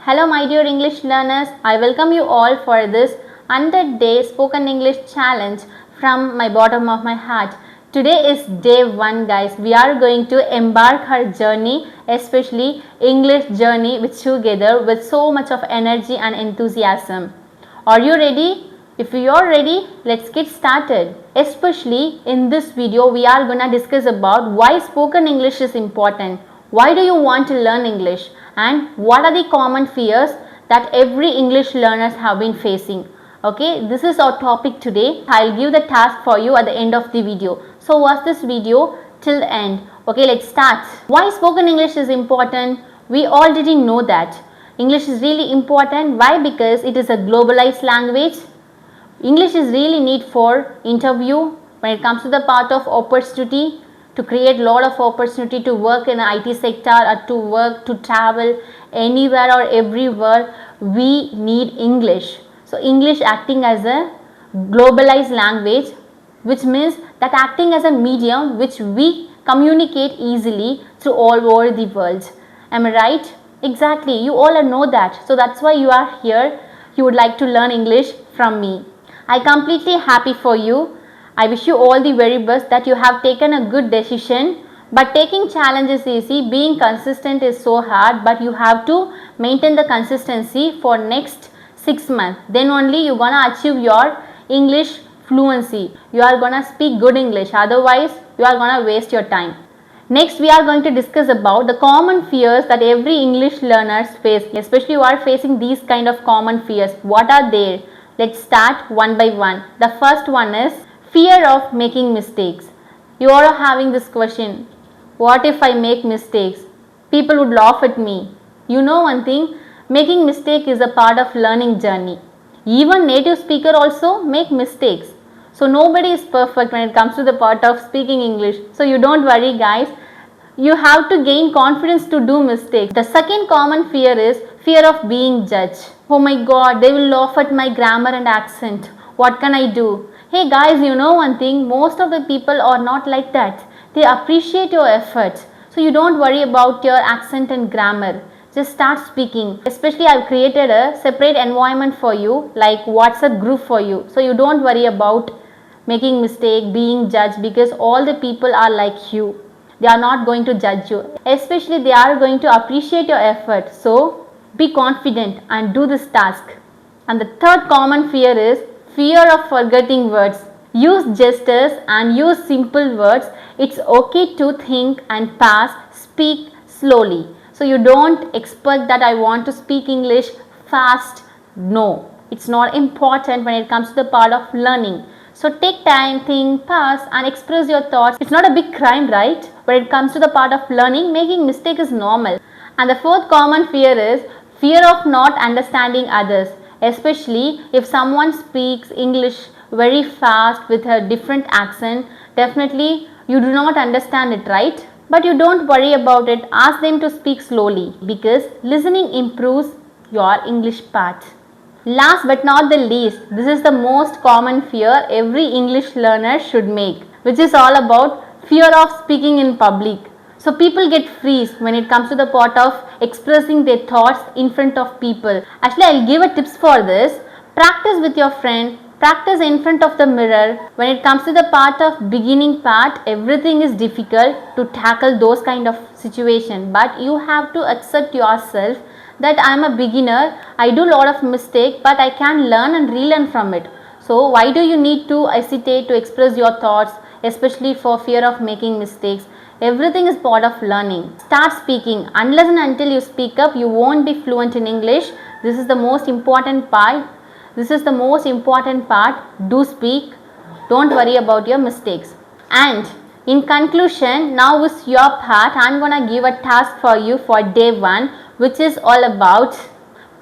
Hello my dear English learners, I welcome you all for this 100-day spoken English challenge from my bottom of my heart. Today is day 1 guys. We are going to embark our journey, especially English journey with together with so much of energy and enthusiasm. Are you ready? If you are ready, let's get started. Especially in this video, we are gonna discuss about why spoken English is important. Why do you want to learn English? And what are the common fears that every English learners have been facing? Okay, this is our topic today. I'll give the task for you at the end of the video. So watch this video till the end. Okay, let's start. Why spoken English is important? We already know that. English is really important. Why? Because it is a globalized language. English is really need for interview when it comes to the part of opportunity, to create lot of opportunity to work in the IT sector or to work, to travel anywhere or everywhere. We need English. So English acting as a globalized language, which means that acting as a medium which we communicate easily to all over the world. Am I right? Exactly. You all know that. So that's why you are here. You would like to learn English from me. I completely happy for you. I wish you all the very best that you have taken a good decision. But taking challenge is easy. Being consistent is so hard. But you have to maintain the consistency for next 6 months. Then only you gonna achieve your English fluency. You are gonna speak good English. Otherwise, you are gonna waste your time. Next, we are going to discuss about the common fears that every English learners face. Especially you are facing these kind of common fears. What are they? Let's start one by one. The first one is fear of making mistakes. You are having this question. What if I make mistakes? People would laugh at me. You know one thing, making mistake is a part of learning journey. Even native speaker also make mistakes. So nobody is perfect when it comes to the part of speaking English. So you don't worry guys. You have to gain confidence to do mistakes. The second common fear is fear of being judged. Oh my god, they will laugh at my grammar and accent. What can I do? Hey guys, you know one thing, most of the people are not like that. They appreciate your efforts. So you don't worry about your accent and grammar. Just start speaking. Especially I've created a separate environment for you, like WhatsApp group for you. So you don't worry about making mistake, being judged, because all the people are like you. They are not going to judge you. Especially they are going to appreciate your effort. So be confident and do this task. And the third common fear is fear of forgetting words. Use gestures and use simple words. It's okay to think and pass. Speak slowly. So you don't expect that I want to speak English fast. No, it's not important when it comes to the part of learning. So take time, think, pause and express your thoughts. It's not a big crime, right? When it comes to the part of learning, making mistake is normal. And the fourth common fear is fear of not understanding others. Especially if someone speaks English very fast with a different accent, definitely you do not understand it, right? But you don't worry about it. Ask them to speak slowly because listening improves your English part. Last but not the least, this is the most common fear every English learner should make, which is all about fear of speaking in public. So people get freeze when it comes to the part of expressing their thoughts in front of people. Actually, I'll give a tips for this. Practice with your friend. Practice in front of the mirror. When it comes to the part of beginning part, everything is difficult to tackle those kind of situation. But you have to accept yourself that I am a beginner, I do a lot of mistake, but I can learn and relearn from it. So why do you need to hesitate to express your thoughts, especially for fear of making mistakes? Everything is part of learning. Start speaking. Unless and until you speak up, you won't be fluent in English. This is the most important part. Do speak. Don't worry about your mistakes. And in conclusion, now is your part. I'm gonna give a task for you for day 1, which is all about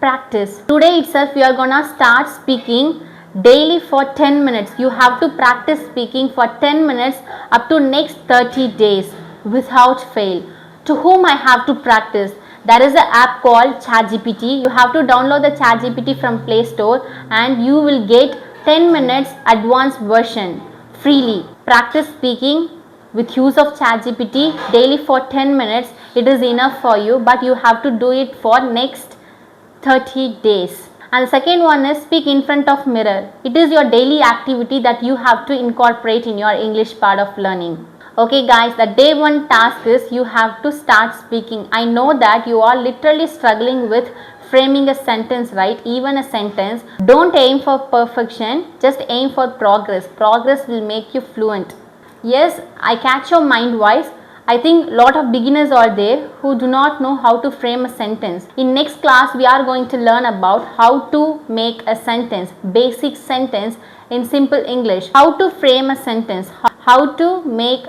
practice. Today itself we are gonna start speaking daily for 10 minutes. You have to practice speaking for 10 minutes up to next 30 days without fail. To whom I have to practice? There is an app called ChatGPT. You have to download the ChatGPT from Play Store and you will get 10 minutes advanced version freely. Practice speaking with use of ChatGPT daily for 10 minutes. It is enough for you, but you have to do it for next 30 days. And the second one is speak in front of mirror. It is your daily activity that you have to incorporate in your English part of learning. Okay guys, the day one task is you have to start speaking. I know that you are literally struggling with framing a sentence, right? Even a sentence. Don't aim for perfection, just aim for progress. Progress will make you fluent. Yes, I catch your mind voice. I think a lot of beginners are there who do not know how to frame a sentence. In next class, we are going to learn about how to make a sentence, basic sentence in simple English. How to frame a sentence, how to make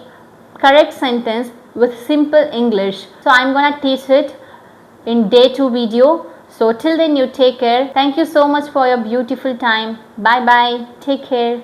correct sentence with simple English. So I'm gonna teach it in day 2 video. So till then you take care. Thank you so much for your beautiful time. Bye bye. Take care.